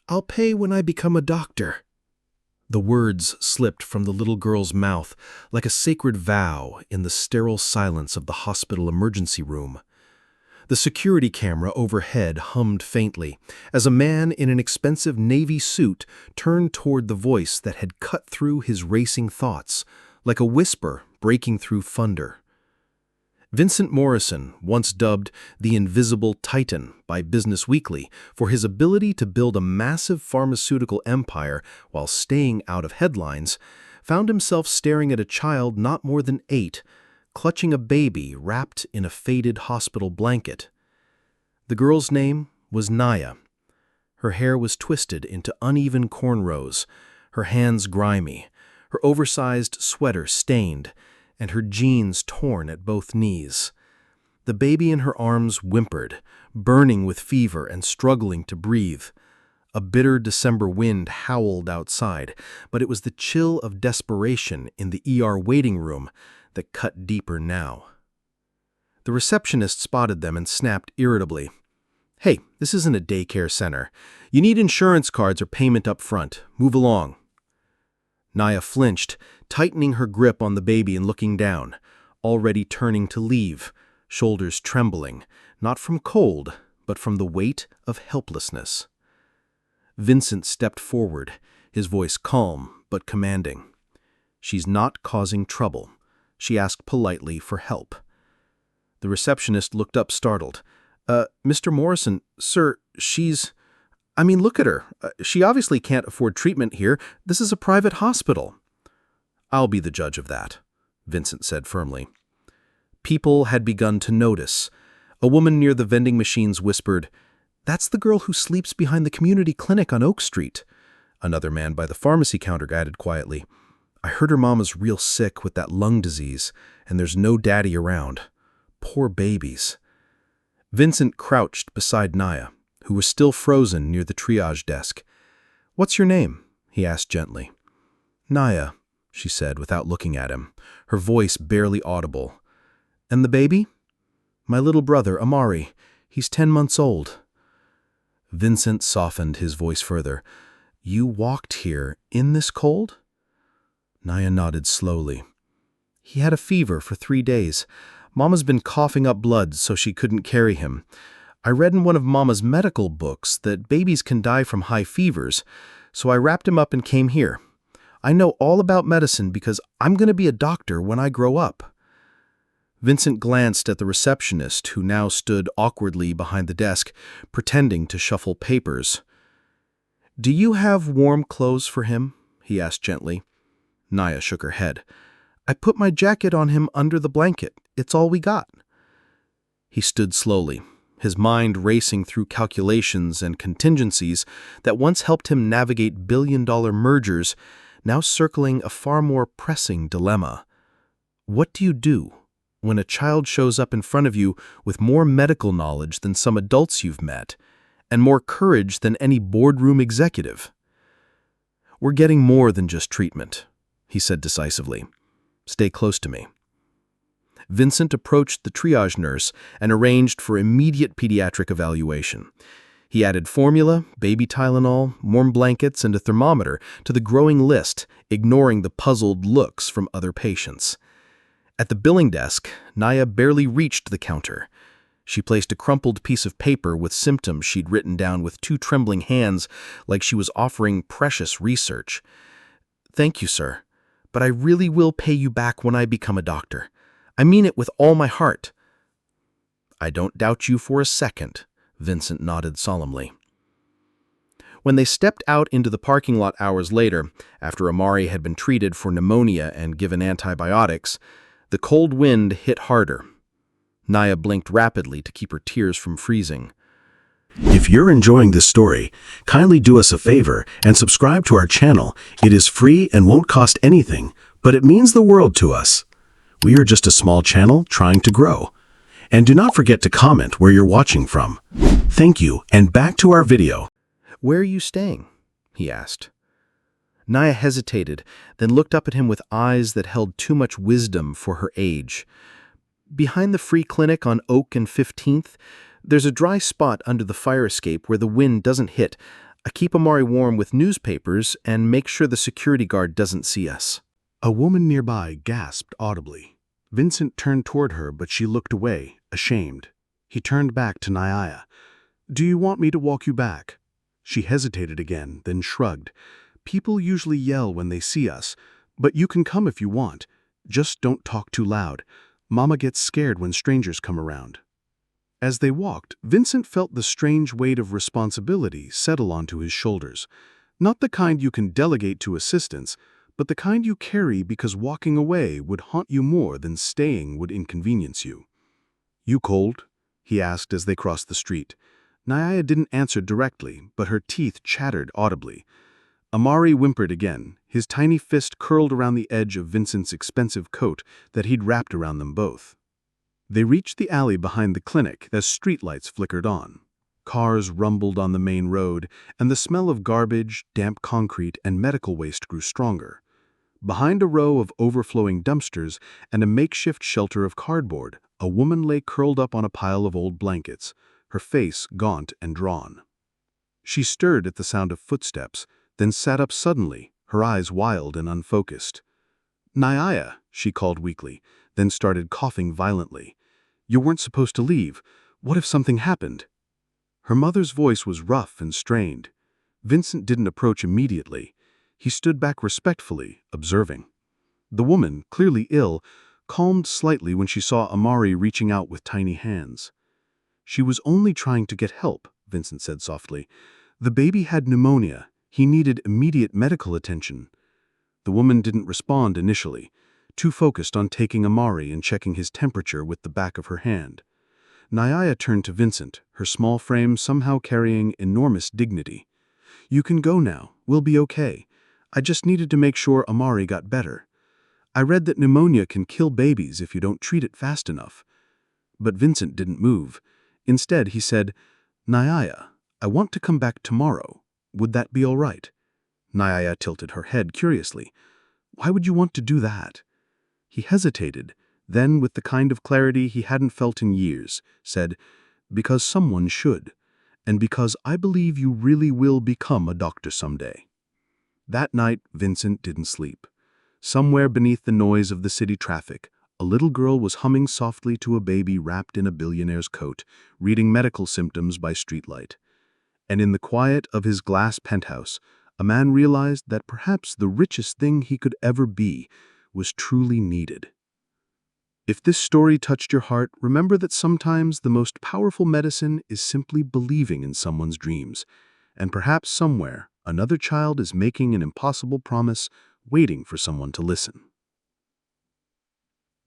I'll pay when I become a doctor." The words slipped from the little girl's mouth like a sacred vow in the sterile silence of the hospital emergency room. The security camera overhead hummed faintly as a man in an expensive navy suit turned toward the voice that had cut through his racing thoughts, like a whisper breaking through thunder. Vincent Morrison, once dubbed the Invisible Titan by Business Weekly for his ability to build a massive pharmaceutical empire while staying out of headlines, found himself staring at a child not more than 8, clutching a baby wrapped in a faded hospital blanket. The girl's name was Naya. Her hair was twisted into uneven cornrows, her hands grimy, her oversized sweater stained, and her jeans torn at both knees. The baby in her arms whimpered, burning with fever and struggling to breathe. A bitter December wind howled outside, but it was the chill of desperation in the ER waiting room that cut deeper now. The receptionist spotted them and snapped irritably, "Hey, this isn't a daycare center. You need insurance cards or payment up front. Move along." Naya flinched, tightening her grip on the baby and looking down, already turning to leave, shoulders trembling, not from cold, but from the weight of helplessness. Vincent stepped forward, his voice calm but commanding. "She's not causing trouble." She asked politely for help. The receptionist looked up startled. Mr. Morrison, sir, look at her. She obviously can't afford treatment here. This is a private hospital." "I'll be the judge of that," Vincent said firmly. People had begun to notice. A woman near the vending machines whispered, "That's the girl who sleeps behind the community clinic on Oak Street." Another man by the pharmacy counter added quietly, "I heard her mama's real sick with that lung disease, and there's no daddy around. Poor babies." Vincent crouched beside Naya, who was still frozen near the triage desk. "What's your name?" he asked gently. "Naya," she said without looking at him, her voice barely audible. "And the baby?" "My little brother, Amari. He's 10 months old." Vincent softened his voice further. "You walked here in this cold?" Naya nodded slowly. "He had a fever for 3 days. Mama's been coughing up blood so she couldn't carry him. I read in one of Mama's medical books that babies can die from high fevers, so I wrapped him up and came here. I know all about medicine because I'm going to be a doctor when I grow up." Vincent glanced at the receptionist, who now stood awkwardly behind the desk, pretending to shuffle papers. "Do you have warm clothes for him?" he asked gently. Naya shook her head. "I put my jacket on him under the blanket. It's all we got." He stood slowly, his mind racing through calculations and contingencies that once helped him navigate billion-dollar mergers, now circling a far more pressing dilemma. What do you do when a child shows up in front of you with more medical knowledge than some adults you've met, and more courage than any boardroom executive? "We're getting more than just treatment," he said decisively. "Stay close to me." Vincent approached the triage nurse and arranged for immediate pediatric evaluation. He added formula, baby Tylenol, warm blankets, and a thermometer to the growing list, ignoring the puzzled looks from other patients. At the billing desk, Naya barely reached the counter. She placed a crumpled piece of paper with symptoms she'd written down with 2 trembling hands like she was offering precious research. "Thank you, sir, but I really will pay you back when I become a doctor. I mean it with all my heart." "I don't doubt you for a second," Vincent nodded solemnly. When they stepped out into the parking lot hours later, after Amari had been treated for pneumonia and given antibiotics, the cold wind hit harder. Naya blinked rapidly to keep her tears from freezing. If you're enjoying this story, kindly do us a favor and subscribe to our channel. It is free and won't cost anything, but it means the world to us. We are just a small channel trying to grow. And do not forget to comment where you're watching from. Thank you, and back to our video. "Where are you staying?" he asked. Naya hesitated, then looked up at him with eyes that held too much wisdom for her age. "Behind the free clinic on Oak and 15th, there's a dry spot under the fire escape where the wind doesn't hit. I keep Amari warm with newspapers and make sure the security guard doesn't see us. A woman nearby gasped audibly. Vincent turned toward her, but she looked away, ashamed. He turned back to Nyaya. "Do you want me to walk you back?" She hesitated again, then shrugged. "People usually yell when they see us, but you can come if you want. Just don't talk too loud. Mama gets scared when strangers come around." As they walked, Vincent felt the strange weight of responsibility settle onto his shoulders. Not the kind you can delegate to assistants, but the kind you carry because walking away would haunt you more than staying would inconvenience you. "You cold?" he asked as they crossed the street. Nyaya didn't answer directly, but her teeth chattered audibly. Amari whimpered again, his tiny fist curled around the edge of Vincent's expensive coat that he'd wrapped around them both. They reached the alley behind the clinic as streetlights flickered on. Cars rumbled on the main road, and the smell of garbage, damp concrete, and medical waste grew stronger. Behind a row of overflowing dumpsters and a makeshift shelter of cardboard, a woman lay curled up on a pile of old blankets, her face gaunt and drawn. She stirred at the sound of footsteps, then sat up suddenly, her eyes wild and unfocused. "Nyaya," she called weakly, then started coughing violently. "You weren't supposed to leave. What if something happened?" Her mother's voice was rough and strained. Vincent didn't approach immediately. He stood back respectfully, observing. The woman, clearly ill, calmed slightly when she saw Amari reaching out with tiny hands. "She was only trying to get help," Vincent said softly. "The baby had pneumonia. He needed immediate medical attention." The woman didn't respond initially, too focused on taking Amari and checking his temperature with the back of her hand. Nyaya turned to Vincent, her small frame somehow carrying enormous dignity. "You can go now. We'll be okay. I just needed to make sure Amari got better. I read that pneumonia can kill babies if you don't treat it fast enough." But Vincent didn't move. Instead, he said, "Nyaya, I want to come back tomorrow. Would that be all right?" Nyaya tilted her head curiously. "Why would you want to do that?" He hesitated, then, with the kind of clarity he hadn't felt in years, said, "Because someone should, and because I believe you really will become a doctor someday." That night, Vincent didn't sleep. Somewhere beneath the noise of the city traffic, a little girl was humming softly to a baby wrapped in a billionaire's coat, reading medical symptoms by streetlight. And in the quiet of his glass penthouse, a man realized that perhaps the richest thing he could ever be was truly needed. If this story touched your heart, remember that sometimes the most powerful medicine is simply believing in someone's dreams, and perhaps somewhere another child is making an impossible promise, waiting for someone to listen.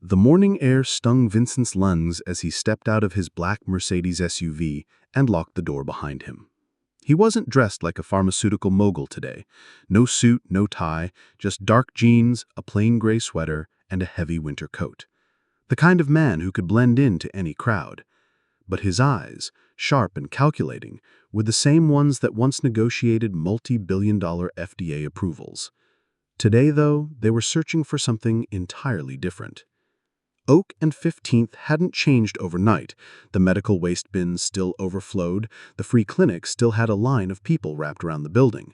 The morning air stung Vincent's lungs as he stepped out of his black Mercedes SUV and locked the door behind him. He wasn't dressed like a pharmaceutical mogul today. No suit, no tie, just dark jeans, a plain gray sweater, and a heavy winter coat. The kind of man who could blend into any crowd. But his eyes, sharp and calculating, were the same ones that once negotiated multi-billion-dollar FDA approvals. Today, though, they were searching for something entirely different. Oak and 15th hadn't changed overnight. The medical waste bins still overflowed, the free clinic still had a line of people wrapped around the building.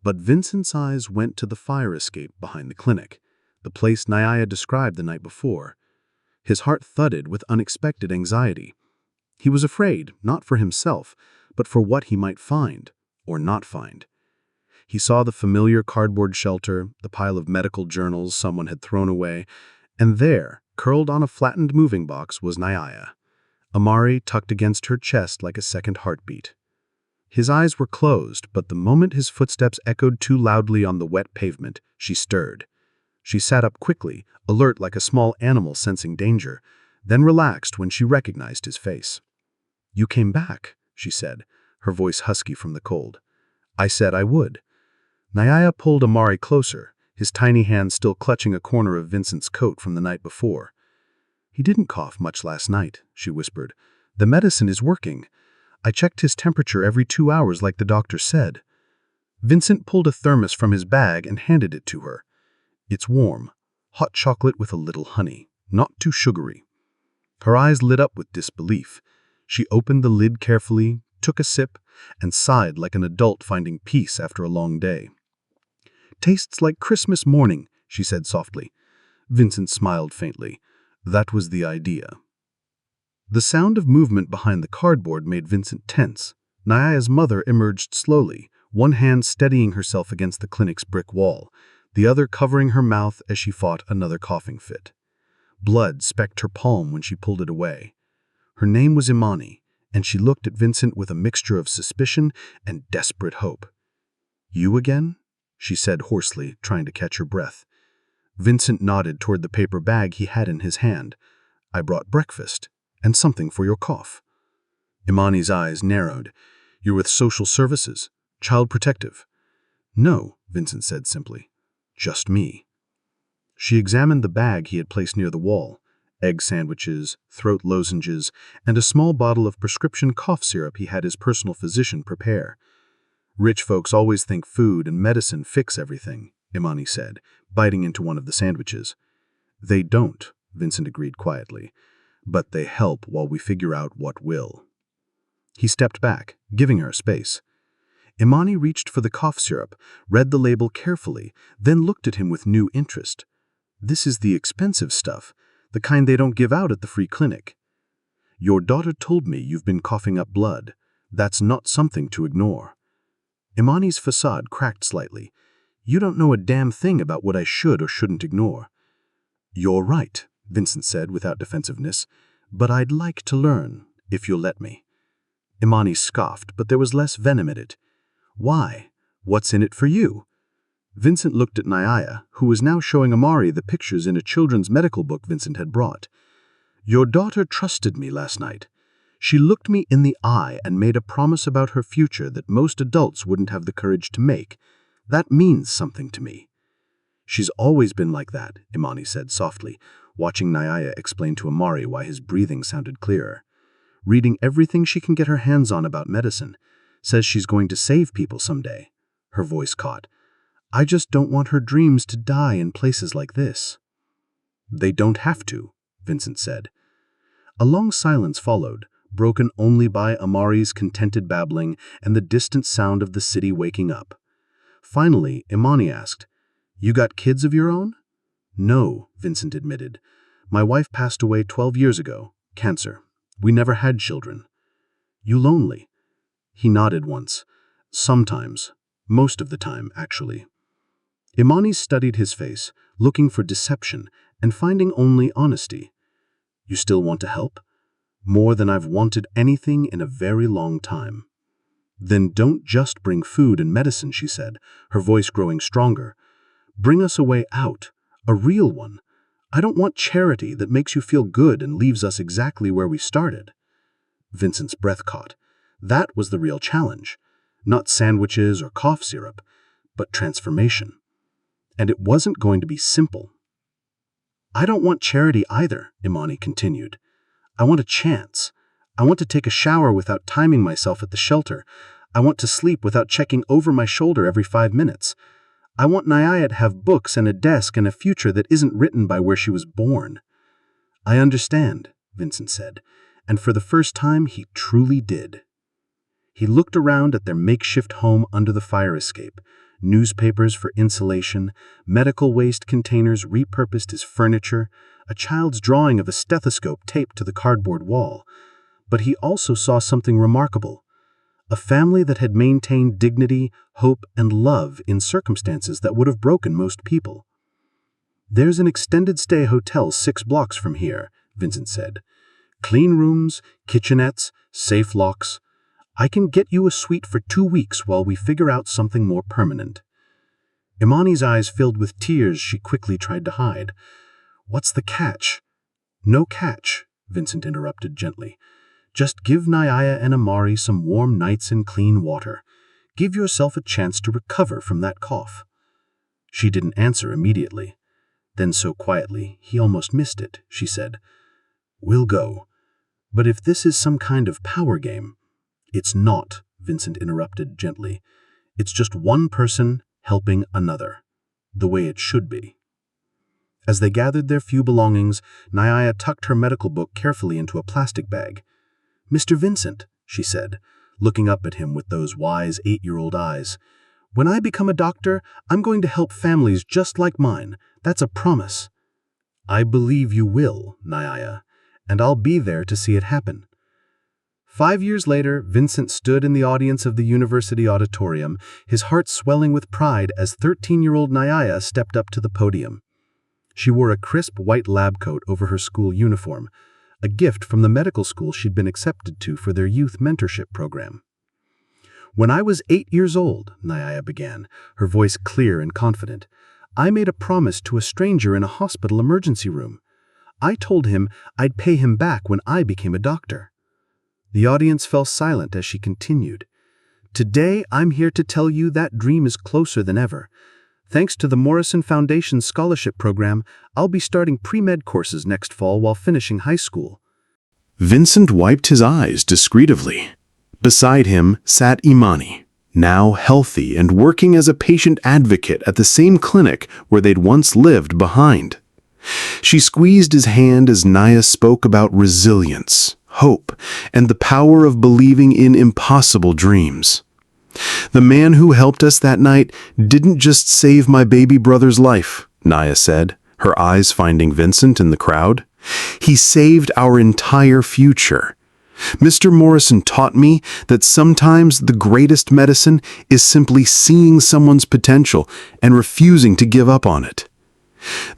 But Vincent's eyes went to the fire escape behind the clinic, the place Nyaya described the night before. His heart thudded with unexpected anxiety. He was afraid, not for himself, but for what he might find, or not find. He saw the familiar cardboard shelter, the pile of medical journals someone had thrown away, and there, curled on a flattened moving box, was Nyaya, Amari tucked against her chest like a second heartbeat. His eyes were closed, but the moment his footsteps echoed too loudly on the wet pavement, she stirred. She sat up quickly, alert like a small animal sensing danger, then relaxed when she recognized his face. "You came back," she said, her voice husky from the cold. "I said I would." Nyaya pulled Amari closer, his tiny hand still clutching a corner of Vincent's coat from the night before. "He didn't cough much last night," she whispered. "The medicine is working. I checked his temperature every 2 hours like the doctor said." Vincent pulled a thermos from his bag and handed it to her. "It's warm. Hot chocolate with a little honey. Not too sugary." Her eyes lit up with disbelief. She opened the lid carefully, took a sip, and sighed like an adult finding peace after a long day. "Tastes like Christmas morning," she said softly. Vincent smiled faintly. That was the idea. The sound of movement behind the cardboard made Vincent tense. Nyaya's mother emerged slowly, one hand steadying herself against the clinic's brick wall, the other covering her mouth as she fought another coughing fit. Blood specked her palm when she pulled it away. Her name was Imani, and she looked at Vincent with a mixture of suspicion and desperate hope. "You again?" she said hoarsely, trying to catch her breath. Vincent nodded toward the paper bag he had in his hand. "I brought breakfast, and something for your cough." Imani's eyes narrowed. "You're with social services? Child protective?" "No," Vincent said simply. "Just me." She examined the bag he had placed near the wall. Egg sandwiches, throat lozenges, and a small bottle of prescription cough syrup he had his personal physician prepare. "Rich folks always think food and medicine fix everything," Imani said, biting into one of the sandwiches. "They don't," Vincent agreed quietly, "but they help while we figure out what will." He stepped back, giving her space. Imani reached for the cough syrup, read the label carefully, then looked at him with new interest. "This is the expensive stuff, the kind they don't give out at the free clinic. Your daughter told me you've been coughing up blood. That's not something to ignore." Imani's facade cracked slightly. "You don't know a damn thing about what I should or shouldn't ignore." "You're right," Vincent said without defensiveness, "but I'd like to learn, if you'll let me." Imani scoffed, but there was less venom in it. "Why? What's in it for you?" Vincent looked at Nyaya, who was now showing Amari the pictures in a children's medical book Vincent had brought. "Your daughter trusted me last night. She looked me in the eye and made a promise about her future that most adults wouldn't have the courage to make. That means something to me." "She's always been like that," Imani said softly, watching Nyaya explain to Amari why his breathing sounded clearer. "Reading everything she can get her hands on about medicine. Says she's going to save people someday." Her voice caught. "I just don't want her dreams to die in places like this." "They don't have to," Vincent said. A long silence followed, broken only by Amari's contented babbling and the distant sound of the city waking up. Finally, Imani asked, "You got kids of your own?" "No," Vincent admitted. "My wife passed away 12 years ago. Cancer. We never had children." "You lonely?" He nodded once. "Sometimes. Most of the time, actually." Imani studied his face, looking for deception and finding only honesty. "You still want to help?" "More than I've wanted anything in a very long time." "Then don't just bring food and medicine," she said, her voice growing stronger. "Bring us a way out, a real one. I don't want charity that makes you feel good and leaves us exactly where we started." Vincent's breath caught. That was the real challenge. Not sandwiches or cough syrup, but transformation. And it wasn't going to be simple. "I don't want charity either," Imani continued. "I want a chance. I want to take a shower without timing myself at the shelter. I want to sleep without checking over my shoulder every 5 minutes. I want Nyaya to have books and a desk and a future that isn't written by where she was born." "I understand," Vincent said, and for the first time he truly did. He looked around at their makeshift home under the fire escape, newspapers for insulation, medical waste containers repurposed as furniture, a child's drawing of a stethoscope taped to the cardboard wall. But he also saw something remarkable. A family that had maintained dignity, hope, and love in circumstances that would have broken most people. "There's an extended stay hotel 6 blocks from here," Vincent said. "Clean rooms, kitchenettes, safe locks. I can get you a suite for 2 weeks while we figure out something more permanent." Imani's eyes filled with tears she quickly tried to hide. "What's the catch?" "No catch," Vincent interrupted gently. "Just give Nyaya and Amari some warm nights in clean water. Give yourself a chance to recover from that cough." She didn't answer immediately. Then so quietly, he almost missed it, she said, "We'll go. But if this is some kind of power game—" "It's not," Vincent interrupted gently. "It's just one person helping another, the way it should be." As they gathered their few belongings, Nyaya tucked her medical book carefully into a plastic bag. "Mr. Vincent," she said, looking up at him with those wise 8-year-old eyes. "When I become a doctor, I'm going to help families just like mine. That's a promise." "I believe you will, Nyaya, and I'll be there to see it happen." 5 years later, Vincent stood in the audience of the university auditorium, his heart swelling with pride as 13-year-old Nyaya stepped up to the podium. She wore a crisp white lab coat over her school uniform, a gift from the medical school she'd been accepted to for their youth mentorship program. "When I was 8 years old," Nyaya began, her voice clear and confident, "I made a promise to a stranger in a hospital emergency room. I told him I'd pay him back when I became a doctor." The audience fell silent as she continued. "Today, I'm here to tell you that dream is closer than ever. Thanks to the Morrison Foundation Scholarship Program, I'll be starting pre-med courses next fall while finishing high school." Vincent wiped his eyes discreetly. Beside him sat Imani, now healthy and working as a patient advocate at the same clinic where they'd once lived behind. She squeezed his hand as Naya spoke about resilience, hope, and the power of believing in impossible dreams. "The man who helped us that night didn't just save my baby brother's life," Naya said, her eyes finding Vincent in the crowd. "He saved our entire future. Mr. Morrison taught me that sometimes the greatest medicine is simply seeing someone's potential and refusing to give up on it."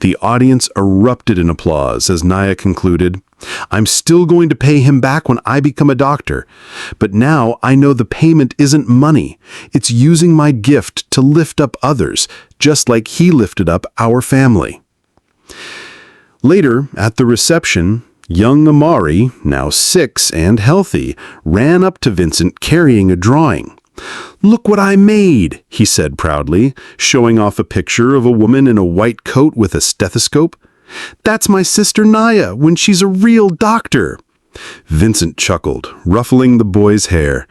The audience erupted in applause as Naya concluded, "I'm still going to pay him back when I become a doctor, but now I know the payment isn't money. It's using my gift to lift up others, just like he lifted up our family." Later, at the reception, young Amari, now 6 and healthy, ran up to Vincent carrying a drawing. "Look what I made," he said proudly, showing off a picture of a woman in a white coat with a stethoscope. "That's my sister Naya when she's a real doctor." Vincent chuckled, ruffling the boy's hair.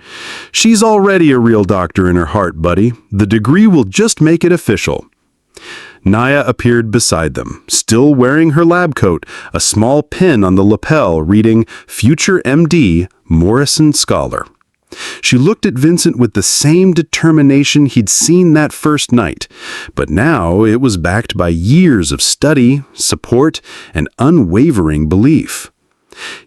"She's already a real doctor in her heart, buddy. The degree will just make it official." Naya appeared beside them, still wearing her lab coat, a small pin on the lapel reading "Future MD, Morrison Scholar." She looked at Vincent with the same determination he'd seen that first night, but now it was backed by years of study, support, and unwavering belief.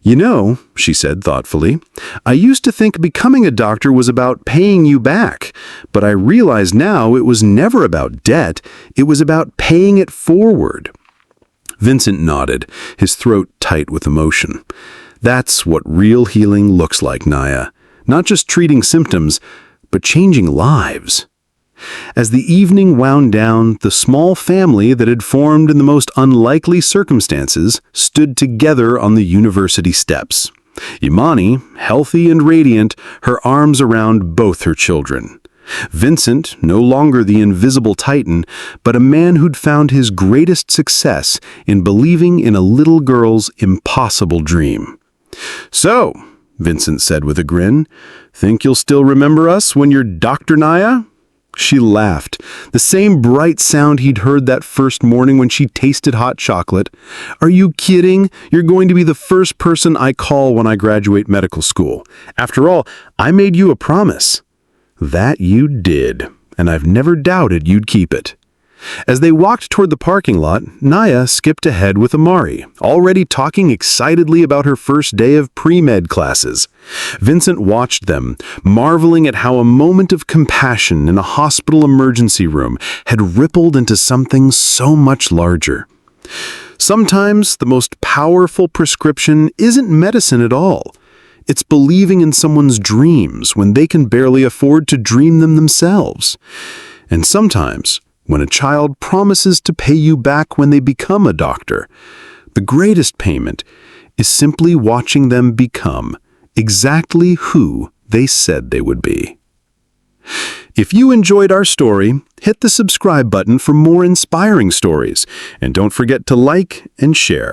"You know," she said thoughtfully, "I used to think becoming a doctor was about paying you back, but I realize now it was never about debt, it was about paying it forward." Vincent nodded, his throat tight with emotion. "That's what real healing looks like, Naya. Not just treating symptoms, but changing lives." As the evening wound down, the small family that had formed in the most unlikely circumstances stood together on the university steps. Imani, healthy and radiant, her arms around both her children. Vincent, no longer the invisible titan, but a man who'd found his greatest success in believing in a little girl's impossible dream. "So," Vincent said with a grin, "think you'll still remember us when you're Dr. Naya?" She laughed, the same bright sound he'd heard that first morning when she tasted hot chocolate. "Are you kidding? You're going to be the first person I call when I graduate medical school. After all, I made you a promise." "That you did, and I've never doubted you'd keep it." As they walked toward the parking lot, Naya skipped ahead with Amari, already talking excitedly about her first day of pre-med classes. Vincent watched them, marveling at how a moment of compassion in a hospital emergency room had rippled into something so much larger. Sometimes the most powerful prescription isn't medicine at all. It's believing in someone's dreams when they can barely afford to dream them themselves. And sometimes, when a child promises to pay you back when they become a doctor, the greatest payment is simply watching them become exactly who they said they would be. If you enjoyed our story, hit the subscribe button for more inspiring stories, and don't forget to like and share.